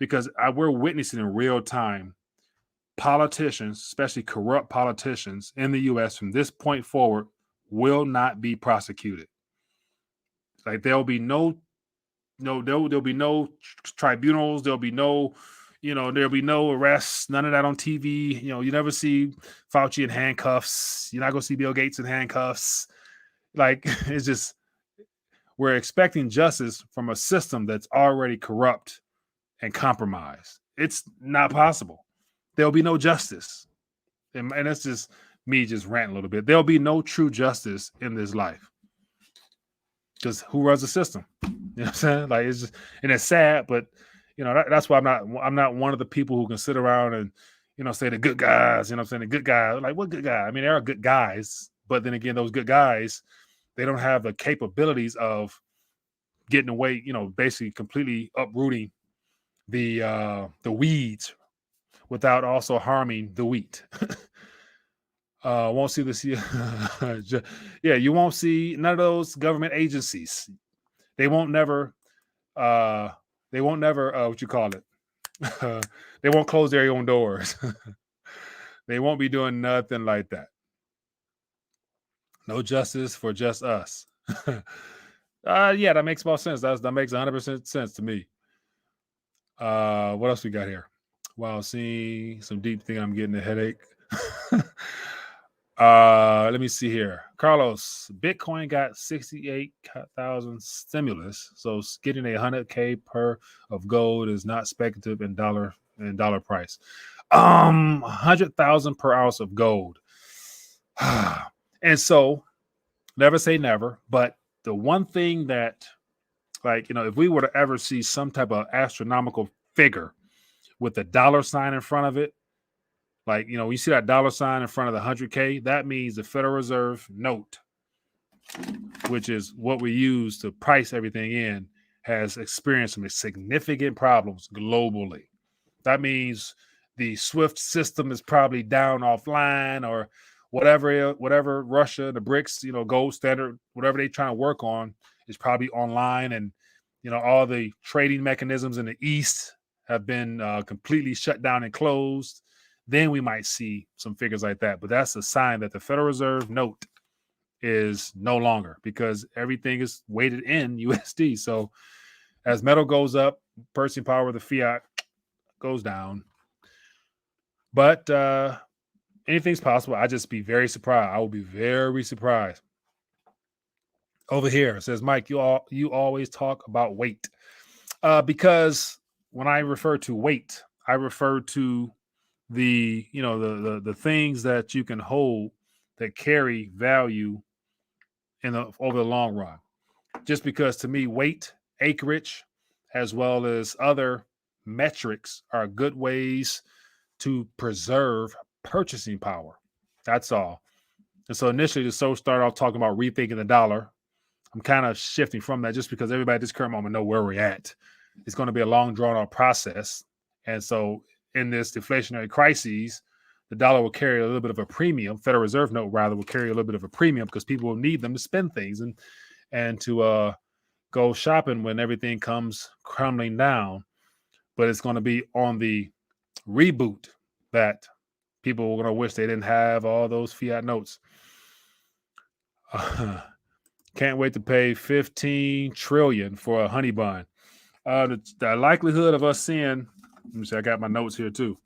S3: because we're witnessing in real time politicians, especially corrupt politicians in the U.S. from this point forward, will not be prosecuted. Like there'll be no tribunals. There'll be no arrests. None of that on TV. You never see Fauci in handcuffs. You're not going to see Bill Gates in handcuffs. Like it's just, we're expecting justice from a system that's already corrupt and compromised. It's not possible. There'll be no justice. And that's just me just ranting a little bit. There'll be no true justice in this life. Because who runs the system? You know what I'm saying? Like it's just, and it's sad, but that's why I'm not one of the people who can sit around and say the good guys. You know what I'm saying? The good guy. Like what good guy? I mean, there are good guys, but then again, those good guys, they don't have the capabilities of getting away. Basically completely uprooting the weeds without also harming the wheat. Won't see this. Yeah, you won't see none of those government agencies. They won't never. What you call it? They won't close their own doors. They won't be doing nothing like that. No justice for just us. Yeah, that makes more sense. That makes 100% sense to me. What else we got here? Wow, seeing some deep thing, I'm getting a headache. Let me see here. Carlos, Bitcoin got 68,000 stimulus, so getting 100K per of gold is not speculative in dollar price. 100,000 per ounce of gold. And so, never say never, but the one thing that, like, if we were to ever see some type of astronomical figure with a dollar sign in front of it, like, you see that dollar sign in front of the 100K, that means the Federal Reserve note, which is what we use to price everything in, has experienced some significant problems globally. That means the SWIFT system is probably down offline, or whatever Russia, the BRICS, gold standard, whatever they're trying to work on is probably online. And, all the trading mechanisms in the East have been completely shut down and closed. Then we might see some figures like that. But that's a sign that the Federal Reserve note is no longer, because everything is weighted in USD. So as metal goes up, purchasing power of the fiat goes down. But anything's possible. I just be very surprised. I will be very surprised. Over here, it says, Mike, you always talk about weight. Because when I refer to weight, I refer to the things that you can hold that carry value over the long run. Just because, to me, weight, acreage, as well as other metrics are good ways to preserve purchasing power. That's all. And so initially, the show started off talking about rethinking the dollar. I'm kind of shifting from that just because everybody at this current moment know where we're at. It's going to be a long, drawn-out process. And so in this deflationary crisis, the dollar will carry a little bit of a premium. Federal Reserve note, rather, will carry a little bit of a premium because people will need them to spend things and to go shopping when everything comes crumbling down. But it's going to be on the reboot that people are going to wish they didn't have all those fiat notes. Can't wait to pay $15 trillion for a honey bun. The likelihood of us seeing, let me see, I got my notes here too.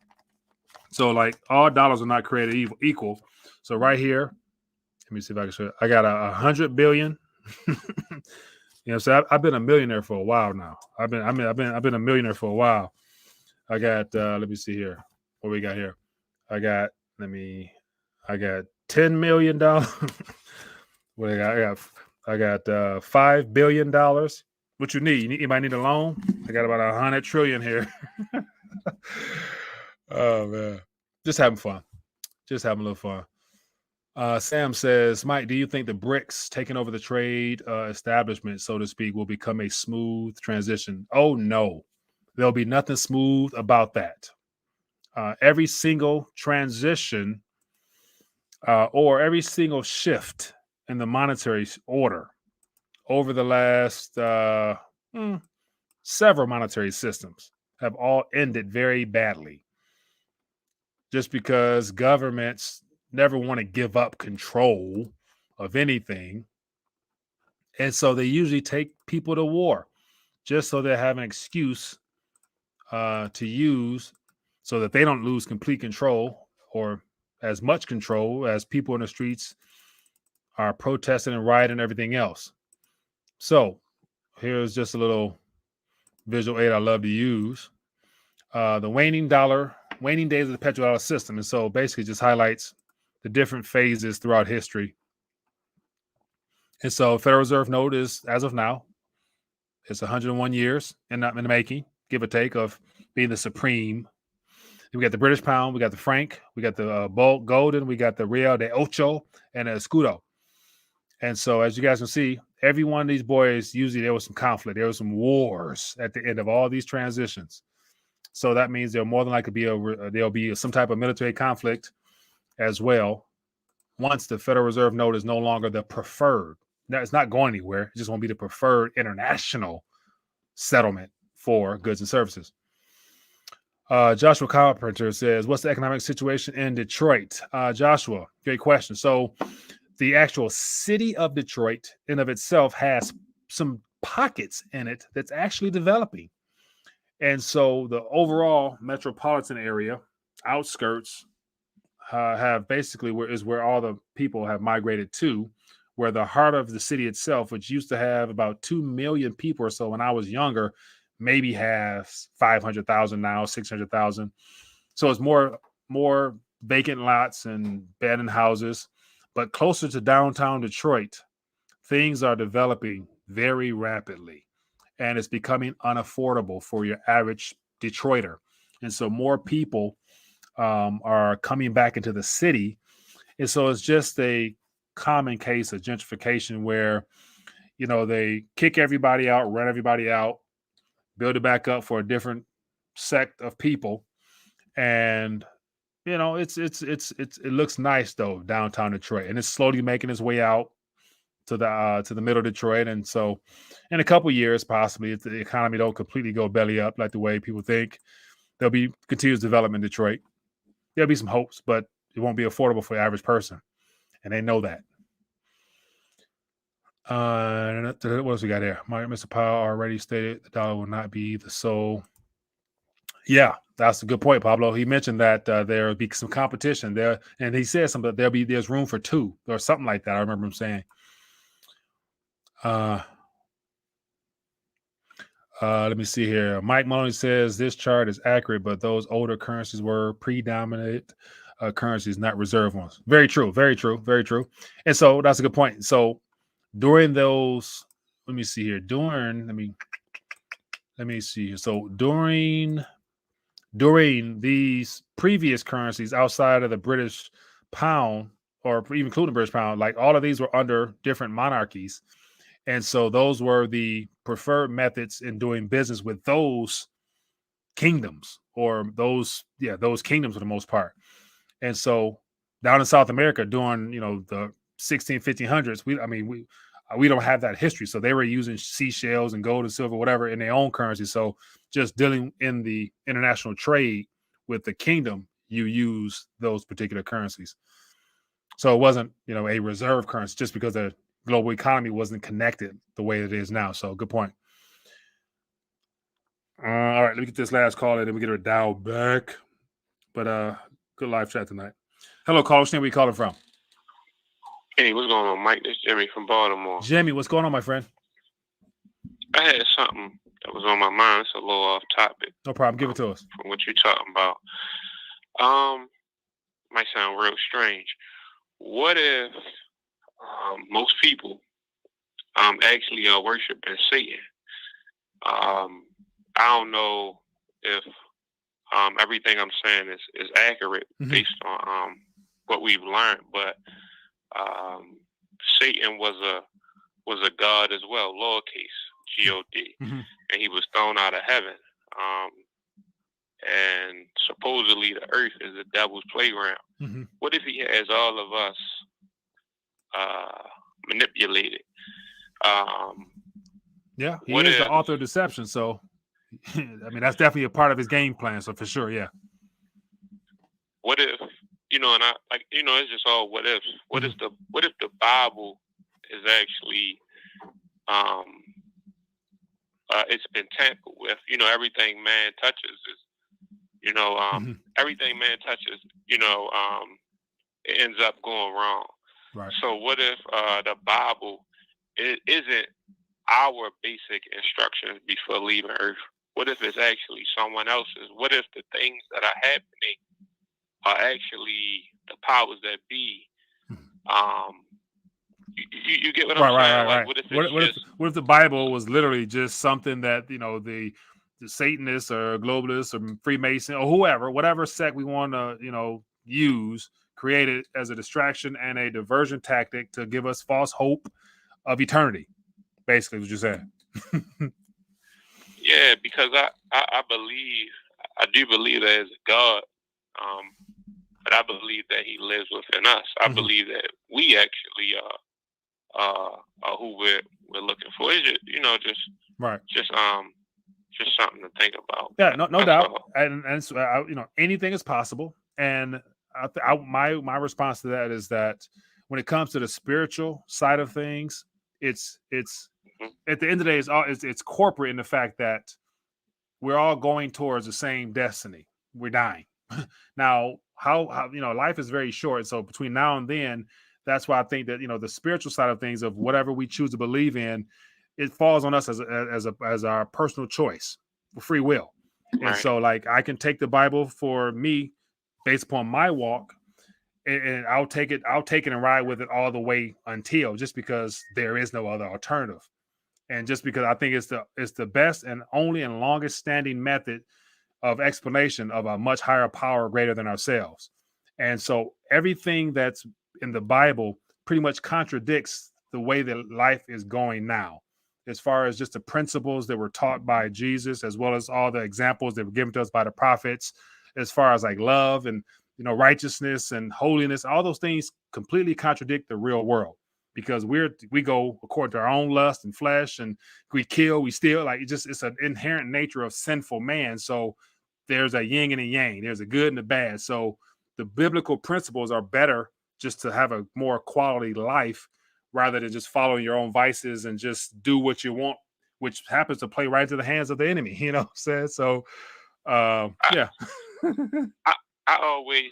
S3: So, like, all dollars are not created equal. So right here, let me see if I can show it. I got 100 billion. So I've been a millionaire for a while now. I've been a millionaire for a while. I got let me see here. What we got here? I got $10 million. What I got $5 billion. What you need? You might need a loan. I got about 100 trillion here. Oh man, just having fun. Just having a little fun. Sam says, Mike, do you think the BRICS taking over the trade establishment, so to speak, will become a smooth transition? Oh no, there'll be nothing smooth about that. Every single transition or every single shift in the monetary order over the last several monetary systems have all ended very badly. Just because governments never want to give up control of anything. And so they usually take people to war just so they have an excuse to use so that they don't lose complete control or as much control as people in the streets are protesting and rioting and everything else. So here's just a little visual aid I love to use. The waning days of the petrodollar system. And so basically just highlights the different phases throughout history. And so Federal Reserve note is, as of now, it's 101 years in the making, give or take, of being the supreme. We got the British pound, we got the franc, we got the golden, we got the real de ocho, and the escudo. And so, as you guys can see, every one of these boys, usually there was some conflict. There was some wars at the end of all these transitions. So that means there'll more than likely there'll be some type of military conflict as well. Once the Federal Reserve note is no longer the preferred, now it's not going anywhere. It just won't be the preferred international settlement for goods and services. Joshua Carpenter says, what's the economic situation in Detroit? Joshua, great question. So the actual city of Detroit in of itself has some pockets in it that's actually developing. And so the overall metropolitan area, outskirts, have basically where all the people have migrated to, where the heart of the city itself, which used to have about 2 million people or so when I was younger, maybe has 500,000 now, 600,000. So it's more vacant lots and abandoned houses. But closer to downtown Detroit, things are developing very rapidly, and it's becoming unaffordable for your average Detroiter. And so more people are coming back into the city. And so it's just a common case of gentrification where, they kick everybody out, run everybody out, build it back up for a different sect of people. And, it looks nice though, downtown Detroit. And it's slowly making its way out to the middle of Detroit. And so in a couple years, possibly, if the economy don't completely go belly up like the way people think, there'll be continuous development in Detroit. There'll be some hopes, but it won't be affordable for the average person. And they know that. What else we got here? Mr. Powell already stated the dollar will not be the sole. Yeah, that's a good point, Pablo. He mentioned that there will be some competition there, and he said something. There's room for two or something like that. I remember him saying. Let me see here. Mike Maloney says this chart is accurate, but those older currencies were predominant currencies, not reserve ones. Very true. Very true. Very true. And so that's a good point. So during those, let me see here. Let me see. So during these previous currencies outside of the British pound, or even including the British pound, like all of these were under different monarchies. And so those were the preferred methods in doing business with those kingdoms, or those kingdoms for the most part. And so down in South America during, the 1500s, we don't have that history. So they were using seashells and gold and silver, whatever, in their own currency. So just dealing in the international trade with the kingdom, you use those particular currencies. So it wasn't, a reserve currency just because the global economy wasn't connected the way it is now. So good point. All right, let me get this last call and then we get her dialed back. But good live chat tonight. Hello, caller. Where you calling from?
S5: Hey, what's going on, Mike? This is Jimmy from Baltimore.
S3: Jimmy, what's going on, my friend?
S5: I had something that was on my mind. It's a little off topic.
S3: No problem. Give it to us.
S5: From what you're talking about. Might sound real strange. What if most people actually are worshiping Satan? I don't know if everything I'm saying is accurate based on what we've learned, but Satan was a god as well, lowercase God, and he was thrown out of heaven. And supposedly the earth is the devil's playground. What if he has all of us manipulated?
S3: Yeah, he is the author of deception. So, that's definitely a part of his game plan. So for sure, yeah.
S5: What if, and I it's just all what if. What if the Bible is actually it's been tampered with? Everything man touches is, everything man touches, it ends up going wrong.
S3: Right.
S5: So what if the Bible isn't our basic instructions before leaving Earth? What if it's actually someone else's? What if the things that are happening are actually the powers that be? You get what I'm saying?
S3: Right.
S5: Like,
S3: what if the Bible was literally just something that the Satanists or globalists or Freemason or whatever sect we want to use, created as a distraction and a diversion tactic to give us false hope of eternity? Basically, what you're saying.
S5: Yeah, because I do believe there is a God, but I believe that He lives within us. I believe that we actually are who we're looking for. It's just,
S3: right.
S5: Just just something to think about.
S3: Yeah, no
S5: That's
S3: doubt.
S5: all.
S3: And so, anything is possible. And my response to that is that when it comes to the spiritual side of things, it's
S5: Mhm.
S3: at the end of the day, it's corporate in the fact that we're all going towards the same destiny. We're dying. Now, how life is very short. So between now and then, that's why I think that the spiritual side of things, of whatever we choose to believe in, it falls on us as our personal choice, free will. And
S5: Right.
S3: so, like, I can take the Bible for me based upon my walk, and I'll take it and ride with it all the way until, just because there is no other alternative. And just because I think it's the best and only and longest standing method of explanation of a much higher power greater than ourselves. And so everything that's in the Bible pretty much contradicts the way that life is going now, as far as just the principles that were taught by Jesus, as well as all the examples that were given to us by the prophets, as far as like love and righteousness and holiness. All those things completely contradict the real world, because we go according to our own lust and flesh, and we kill, we steal. Like, it's an inherent nature of sinful man. So there's a yin and a yang, there's a good and a bad. So the biblical principles are better just to have a more quality life, rather than just following your own vices and just do what you want, which happens to play right into the hands of the enemy. You know what I'm saying? So yeah.
S5: I always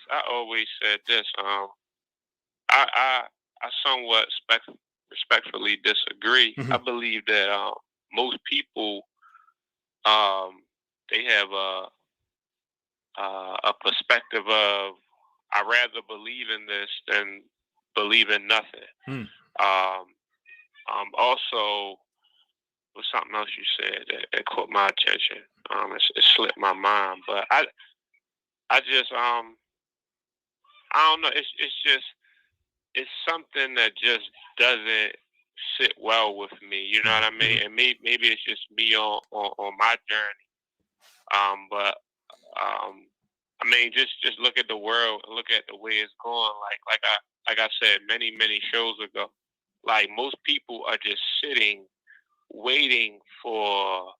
S5: said this. I somewhat respectfully disagree.
S3: Mhm.
S5: I believe that most people they have a perspective of, I rather believe in this than believe in nothing.
S3: Mm.
S5: Also, was something else you said that caught my attention. It slipped my mind, but I just I don't know. It's something that just doesn't sit well with me. You know what I mean? And maybe it's just me on my journey. But I mean, just look at the world and look at the way it's going. Like I said many shows ago. Like, most people are just sitting, waiting for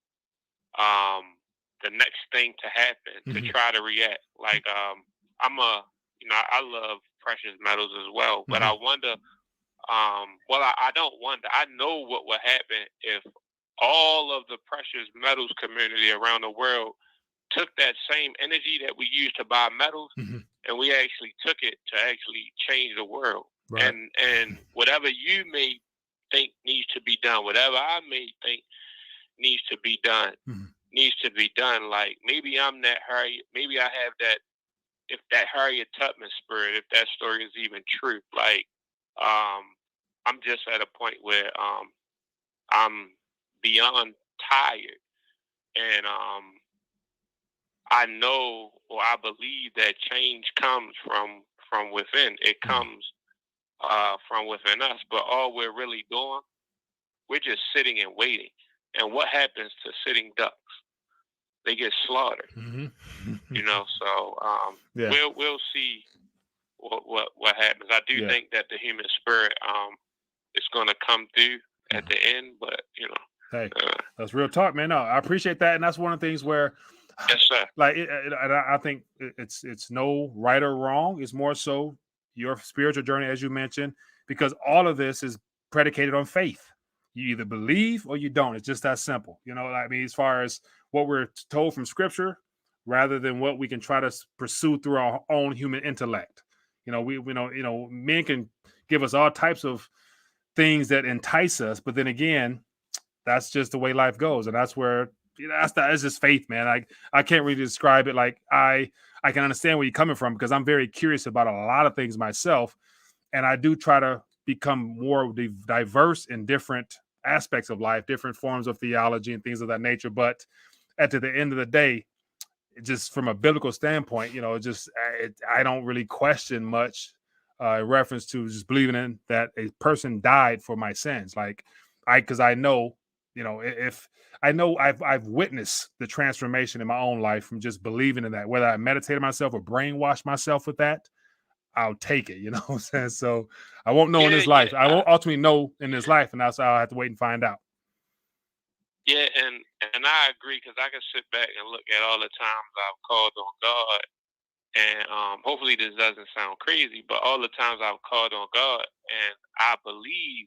S5: the next thing to happen to try to react. Like, I love precious metals as well, but I wonder. I don't wonder. I know what would happen if all of the precious metals community around the world took that same energy that we use to buy metals, and we actually took it to actually change the world. Right. And whatever you may think needs to be done, whatever I may think needs to be done, needs to be done. Like, maybe I'm that Harriet, maybe I have that, if that Harriet Tubman spirit, if that story is even true. Like, I'm just at a point where I'm beyond tired, and I know, or I believe, that change comes from within. It comes from within us. But all we're really doing, we're just sitting and waiting. And what happens to sitting ducks? They get slaughtered. You know. So we'll see what happens. I do think that the human spirit is going to come through at the end. But
S3: hey, that's real talk, man. No, I appreciate that, and that's one of the things where.
S5: Yes, sir.
S3: Like, I think it's no right or wrong. It's more so your spiritual journey, as you mentioned, because all of this is predicated on faith. You either believe or you don't. It's just that simple. I mean, as far as what we're told from Scripture, rather than what we can try to pursue through our own human intellect. Men can give us all types of things that entice us, but then again, that's just the way life goes, and that's where. That's just faith, man. I can't really describe it. Like, I can understand where you're coming from, because I'm very curious about a lot of things myself, and I do try to become more diverse in different aspects of life, different forms of theology and things of that nature. But at the end of the day, just from a biblical standpoint, I don't really question much in reference to just believing in that a person died for my sins. Like, because I know. If I know I've witnessed the transformation in my own life from just believing in that, whether I meditated myself or brainwashed myself with that, I'll take it. You know what I'm saying? So I won't know in this life. I won't ultimately know in this life, and that's how I'll have to wait and find out.
S5: Yeah, and I agree, because I can sit back and look at all the times I've called on God, and hopefully this doesn't sound crazy, but all the times I've called on God, and I believe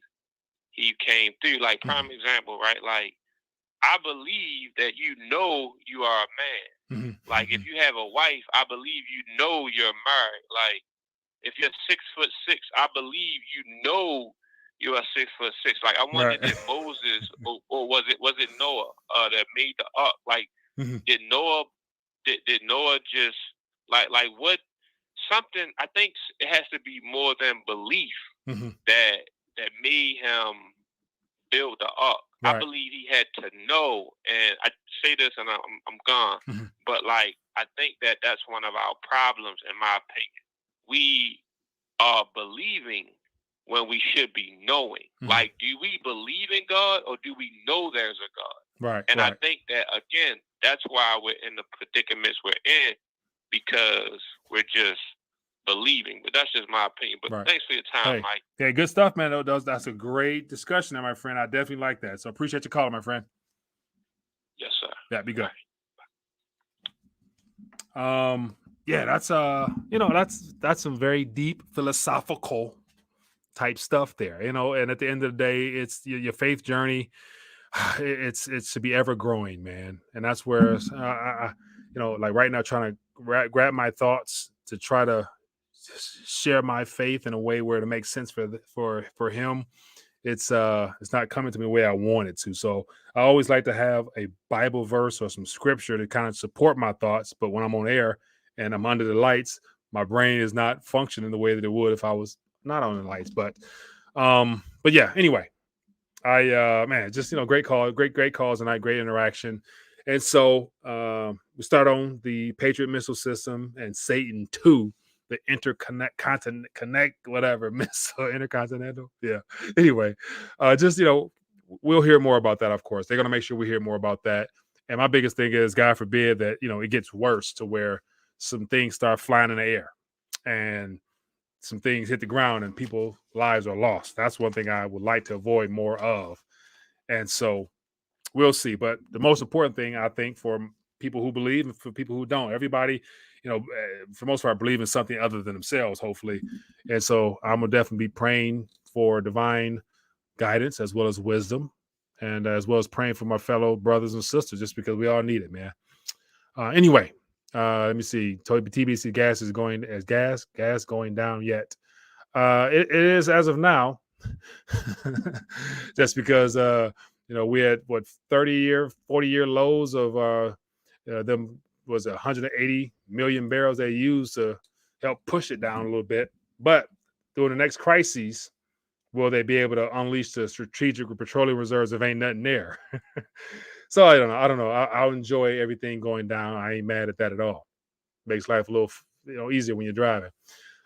S5: He came through. Like, prime example, right? Like, I believe that you are a man. Like, if you have a wife, I believe you're married. Like, if you're 6'6", I believe you are 6'6". Like, I wondered, did Moses or was it Noah that made the ark? Like, did Noah just like what something? I think it has to be more than belief that made him build the ark.
S3: Right.
S5: I believe he had to know, and I say this and I'm gone, but like, I think that's one of our problems, in my opinion. We are believing when we should be knowing. Like, do we believe in God, or do we know there's a God?
S3: Right.
S5: And I think that, again, that's why we're in the predicaments we're in, because we're just believing. But that's just my opinion. But thanks for your time, Mike.
S3: Yeah, good stuff, man. That's a great discussion there, my friend. I definitely like that. So appreciate your call, my friend.
S5: Yes, sir.
S3: Yeah, be good. Yeah, that's some very deep philosophical type stuff there, and at the end of the day, it's your faith journey. It's to be ever growing, man. And that's where, like right now, trying to grab my thoughts to try to share my faith in a way where it makes sense for him. It's not coming to me the way I want it to. So I always like to have a Bible verse or some scripture to kind of support my thoughts. But when I'm on air and I'm under the lights, my brain is not functioning the way that it would if I was not on the lights. But yeah, anyway, just great call, great calls tonight, great interaction. And so we start on the Patriot missile system and Satan 2, the missile, intercontinental. Yeah. Anyway, we'll hear more about that. Of course, they're going to make sure we hear more about that. And my biggest thing is, God forbid that it gets worse to where some things start flying in the air and some things hit the ground and people's lives are lost. That's one thing I would like to avoid more of. And so we'll see. But the most important thing, I think, for people who believe and for people who don't, everybody, for the most part, believe in something other than themselves, hopefully. And so I'm going to definitely be praying for divine guidance as well as wisdom, and as well as praying for my fellow brothers and sisters, just because we all need it, man. Anyway, let me see. TBC gas is going down yet. It is as of now, just because we had 40-year lows of them was 180 million barrels they used to help push it down a little bit. But during the next crises, will they be able to unleash the strategic petroleum reserves if ain't nothing there? So I don't know. I'll enjoy everything going down. I ain't mad at that at all. Makes life a little easier when you're driving.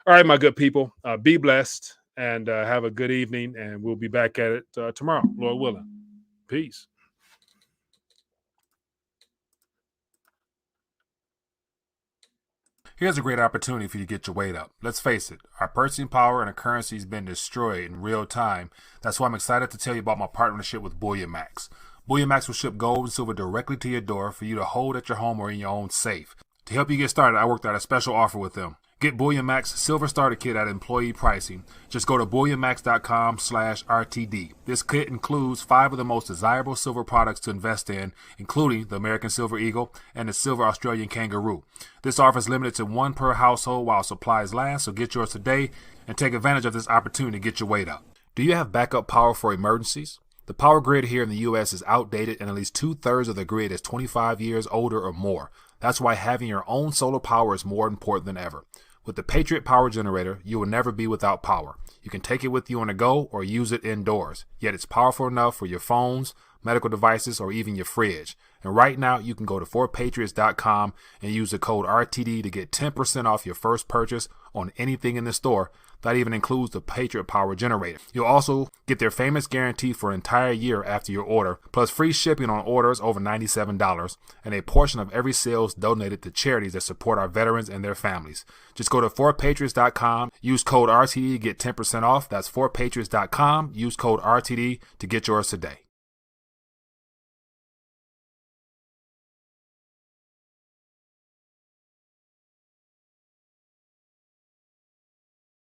S3: All right, my good people, be blessed and have a good evening. And we'll be back at it tomorrow, Lord willing. Peace. Here's a great opportunity for you to get your weight up. Let's face it, our purchasing power and our currency has been destroyed in real time. That's why I'm excited to tell you about my partnership with Bullion Max. Bullion Max will ship gold and silver directly to your door for you to hold at your home or in your own safe. To help you get started, I worked out a special offer with them. Get Bullion Max Silver Starter Kit at employee pricing. Just go to bullionmax.com/RTD. This kit includes 5 of the most desirable silver products to invest in, including the American Silver Eagle and the Silver Australian Kangaroo. This offer is limited to 1 per household while supplies last, so get yours today and take advantage of this opportunity to get your weight up. Do you have backup power for emergencies? The power grid here in the U.S. is outdated, and at least 2/3 of the grid is 25 years older or more. That's why having your own solar power is more important than ever. With the Patriot Power Generator, you will never be without power. You can take it with you on the go or use it indoors, yet it's powerful enough for your phones, medical devices, or even your fridge. And right now, you can go to 4patriots.com and use the code RTD to get 10% off your first purchase on anything in the store. That even includes the Patriot Power Generator. You'll also get their famous guarantee for an entire year after your order, plus free shipping on orders over $97, and a portion of every sale is donated to charities that support our veterans and their families. Just go to 4patriots.com, use code RTD to get 10% off. That's 4patriots.com, use code RTD to get yours today.